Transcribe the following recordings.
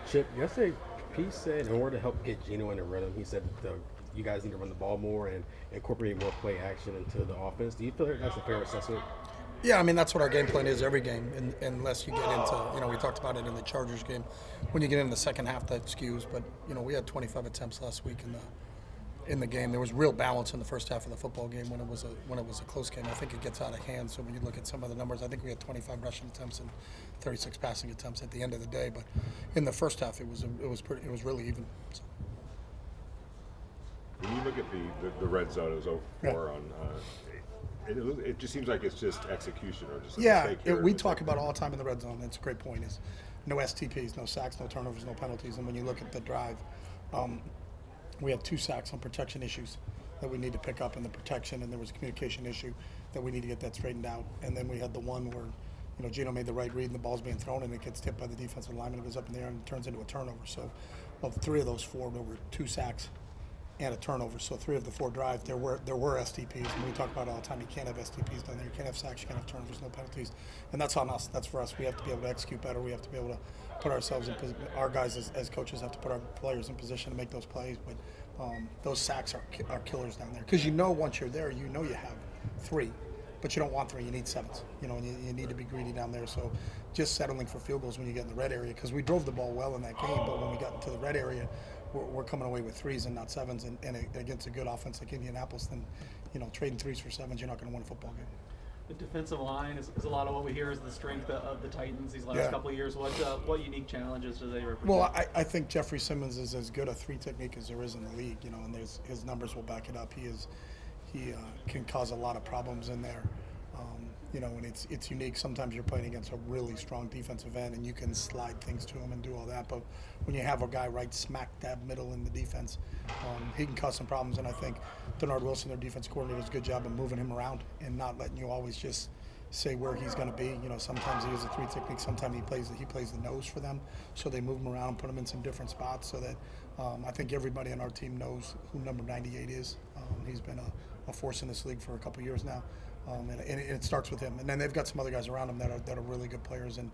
Chip, yesterday, Pete said in order to help get Geno in the rhythm, he said you guys need to run the ball more and incorporate more play action into the offense. Do you feel like that's a fair assessment? Yeah, I mean that's what our game plan is every game, unless you get into, we talked about it in the Chargers game. When you get in the second half, that skews. But we had 25 attempts last week in the game. There was real balance in the first half of the football game when it was a close game. I think it gets out of hand. So when you look at some of the numbers, I think we had 25 rushing attempts and 36 passing attempts at the end of the day. But in the first half, it was really even. So, When you look at the red zone, it was 0 yeah. 4 on. It just seems like it's just execution or just a Yeah, mistake here. we talk about all the time in the red zone. It's a great point. Is no STPs, no sacks, no turnovers, no penalties. And when you look at the drive, we had 2 sacks on protection issues that we need to pick up in the protection, and there was a communication issue that we need to get that straightened out. And then we had the one where, Gino made the right read and the ball's being thrown and it gets tipped by the defensive lineman. It goes up in the air and it turns into a turnover. So of 3 of those 4, there were 2 sacks and a turnover. So 3 of the 4 drives, there were STPs, and we talk about it all the time. You can't have STPs down there. You can't have sacks. You can't have turnovers. No penalties, and that's on us. That's for us. We have to be able to execute better. We have to be able to put ourselves in. Our guys as coaches have to put our players in position to make those plays. But those sacks are killers down there because once you're there, you have 3. But you don't want 3. You need 7s. And you need to be greedy down there. So just settling for field goals when you get in the red area, because we drove the ball well in that game, but when we got into the red area, we're coming away with 3s and not 7s. And against a good offense like Indianapolis, then trading 3s for 7s, you're not going to win a football game. The defensive line is a lot of what we hear is the strength of the Titans these last Yeah. couple of years. What unique challenges do they represent? Well, I think Jeffrey Simmons is as good a 3 technique as there is in the league, and his numbers will back it up. He can cause a lot of problems in there. And it's unique. Sometimes you're playing against a really strong defensive end, and you can slide things to him and do all that. But when you have a guy right smack dab middle in the defense, he can cause some problems. And I think Denard Wilson, their defense coordinator, does a good job of moving him around and not letting you always just say where he's going to be. Sometimes he uses a 3 technique. Sometimes he plays the nose for them, so they move him around and put him in some different spots. So that I think everybody on our team knows who number 98 is. He's been a force in this league for a couple of years now. And it starts with him. And then they've got some other guys around him that are really good players and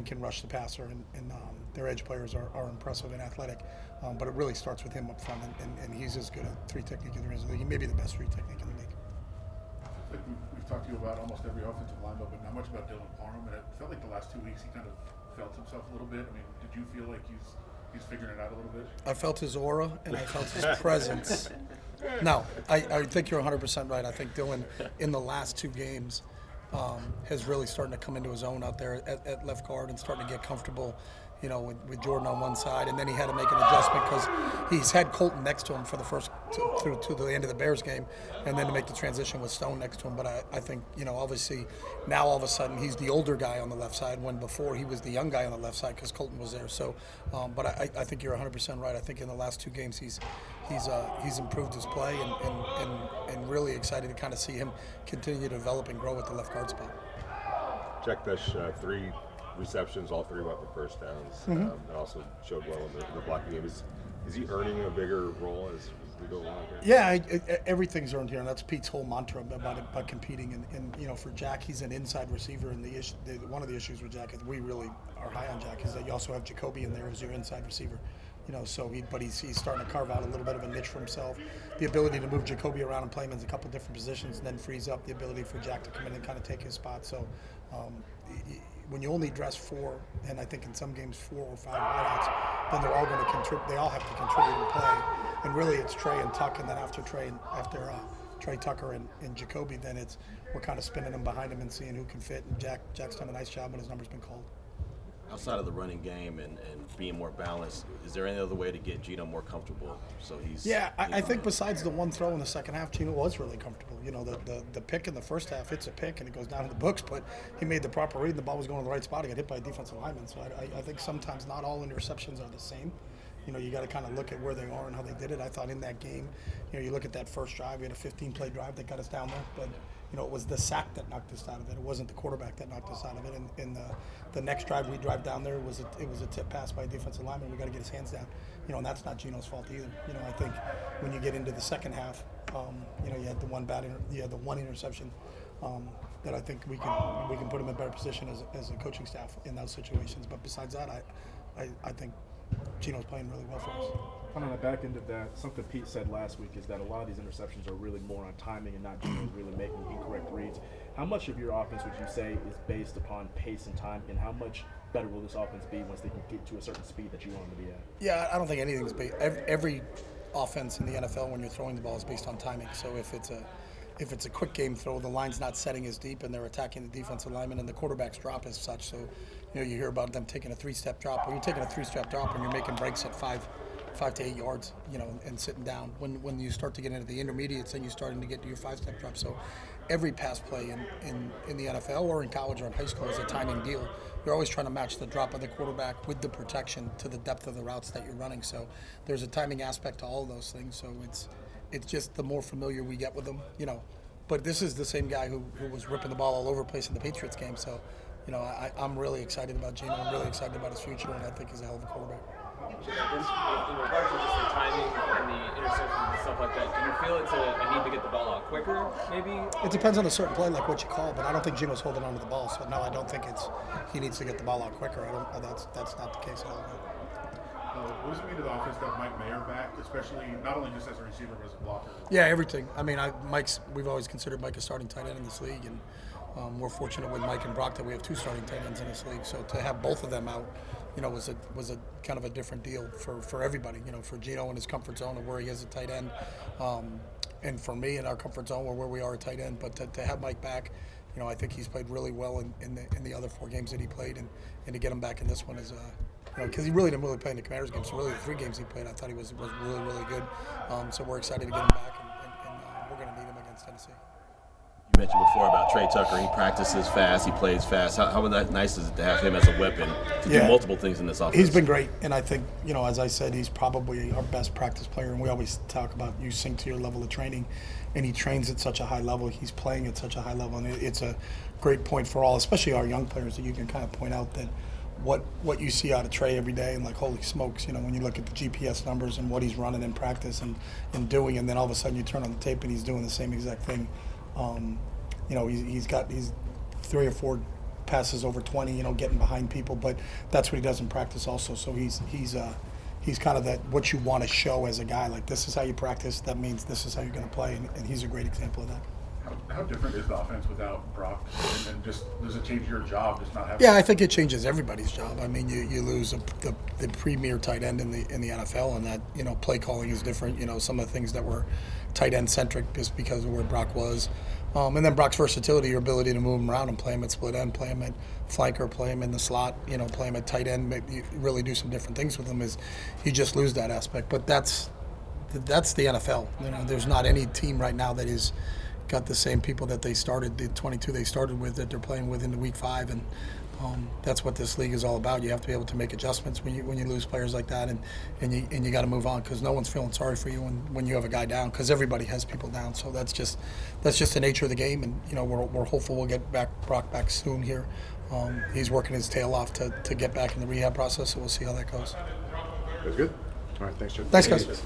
can rush the passer. And their edge players are impressive and athletic. But it really starts with him up front. And he's as good at 3 technique in the league. He may be the best 3 technique in the league. Like we've talked to you about almost every offensive lineman, but not much about Dylan Parham. And it felt like the last 2 weeks he kind of felt himself a little bit. I mean, did you feel like he's figuring it out a little bit? I felt his aura and I felt his presence. No, I think you're 100% right. I think Dylan, in the last 2 games, has really starting to come into his own out there at left guard and starting to get comfortable, with Jordan on one side. And then he had to make an adjustment because he's had Colton next to him for the first through to the end of the Bears game, and then to make the transition with Stone next to him. But I think, obviously now all of a sudden he's the older guy on the left side when before he was the young guy on the left side because Colton was there. So, but I think you're 100% right. I think in the last 2 games he's improved his play and really excited to kind of see him continue to develop and grow at the left guard spot. Jack Bush, 3 receptions, all 3 about the first downs. And also showed well in the blocking game. Is he earning a bigger role as we go along here? Yeah, everything's earned here, and that's Pete's whole mantra about competing. And for Jack, he's an inside receiver, and one of the issues with Jack is we really are high on Jack is that you also have Jacoby in there as your inside receiver. So he's starting to carve out a little bit of a niche for himself. The ability to move Jacoby around and play him in a couple different positions, and then frees up the ability for Jack to come in and kind of take his spot. So when you only dress 4, and I think in some games 4 or 5 wideouts, then they're all going to contribute. They all have to contribute and play. And really, it's Trey and Tuck, and then after Trey Tucker and Jacoby, then we're kind of spinning them behind him and seeing who can fit. And Jack's done a nice job when his number's been called. Outside of the running game and being more balanced, is there any other way to get Geno more comfortable? So he's I think besides the one throw in the second half, Geno was really comfortable. The pick in the first half, it's a pick and it goes down in the books, but he made the proper read and the ball was going to the right spot. He got hit by a defensive lineman. So I think sometimes not all interceptions are the same. You got to kind of look at where they are and how they did it. I thought in that game, you look at that first drive, we had a 15-play drive that got us down there, but it was the sack that knocked us out of it. It wasn't the quarterback that knocked us out of it. And in the next drive we drive down there, it was a tip pass by a defensive lineman. We got to get his hands down. And that's not Geno's fault either. I think when you get into the second half, you had the one interception that I think we can put him in a better position as a coaching staff in those situations. But besides that, I think Gino's playing really well for us. On the back end of that, something Pete said last week is that a lot of these interceptions are really more on timing and not Gino really making incorrect reads. How much of your offense would you say is based upon pace and time, and how much better will this offense be once they can get to a certain speed that you want them to be at? Yeah, I don't think anything's based. Every offense in the NFL, when you're throwing the ball, is based on timing. So if it's a quick game throw, the line's not setting as deep, and they're attacking the defensive lineman, and the quarterback's drop is such. So, you hear about them taking a 3-step drop. Well, you're taking a 3-step drop, and you're making breaks at 5 to 8 yards, and sitting down. When you start to get into the intermediates, then you're starting to get to your 5-step drop. So every pass play in the NFL or in college or in high school is a timing deal. You're always trying to match the drop of the quarterback with the protection to the depth of the routes that you're running. So there's a timing aspect to all of those things. So it's just the more familiar we get with them, But this is the same guy who was ripping the ball all over the place in the Patriots game. So, I'm really excited about Gino. I'm really excited about his future, and I think he's a hell of a quarterback. In regards to just the timing and the interceptions and stuff like that, do you feel it's a need to get the ball out quicker, maybe? It depends on a certain play, like what you call, but I don't think Gino's holding on to the ball. So no, I don't think he needs to get the ball out quicker. That's not the case at all. What does it mean to the offense to have Mike Mayer back, especially not only just as a receiver but as a blocker? Yeah, everything. I mean, we've always considered Mike a starting tight end in this league, and we're fortunate with Mike and Brock that we have 2 starting tight ends in this league. So to have both of them out, was a kind of a different deal for everybody. For Gino in his comfort zone of where he is a tight end, and for me in our comfort zone where we are a tight end. But to have Mike back, I think he's played really well in the other 4 games that he played, and to get him back in this one is. Because he really didn't really play in the Commanders game, so really the 3 games he played, I thought he was really, really good. So we're excited to get him back, and we're going to need him against Tennessee. You mentioned before about Trey Tucker. He practices fast. He plays fast. How nice is it to have him as a weapon to do multiple things in this offense? He's been great, and I think, as I said, he's probably our best practice player. And we always talk about you sink to your level of training, and he trains at such a high level. He's playing at such a high level, and it's a great point for all, especially our young players, that you can kind of point out that what you see out of Trey every day, and like, holy smokes, when you look at the GPS numbers and what he's running in practice and doing, and then all of a sudden you turn on the tape and he's doing the same exact thing. He's 3 or 4 passes over 20, getting behind people, but that's what he does in practice also. So he's kind of that what you want to show as a guy, like, this is how you practice, that means this is how you're going to play, and he's a great example of that. How different is the offense without Brock? And just does it change your job just not having? Yeah, I think it changes everybody's job. I mean, you lose the premier tight end in the NFL, and that play calling is different. Some of the things that were tight end centric just because of where Brock was, and then Brock's versatility, your ability to move him around and play him at split end, play him at flanker, play him in the slot, play him at tight end. Maybe you really do some different things with him. Is you just lose that aspect, but that's the NFL. There's not any team right now that is got the same people that they started, the 22 they started with, that they're playing with into week 5, and that's what this league is all about. You have to be able to make adjustments when you lose players like that, and you got to move on, because no one's feeling sorry for you when you have a guy down, because everybody has people down. So that's just the nature of the game, and we're hopeful we'll get Brock back soon here. He's working his tail off to get back in the rehab process, so we'll see how that goes. That's good. All right, thanks, Chip. Thanks, guys.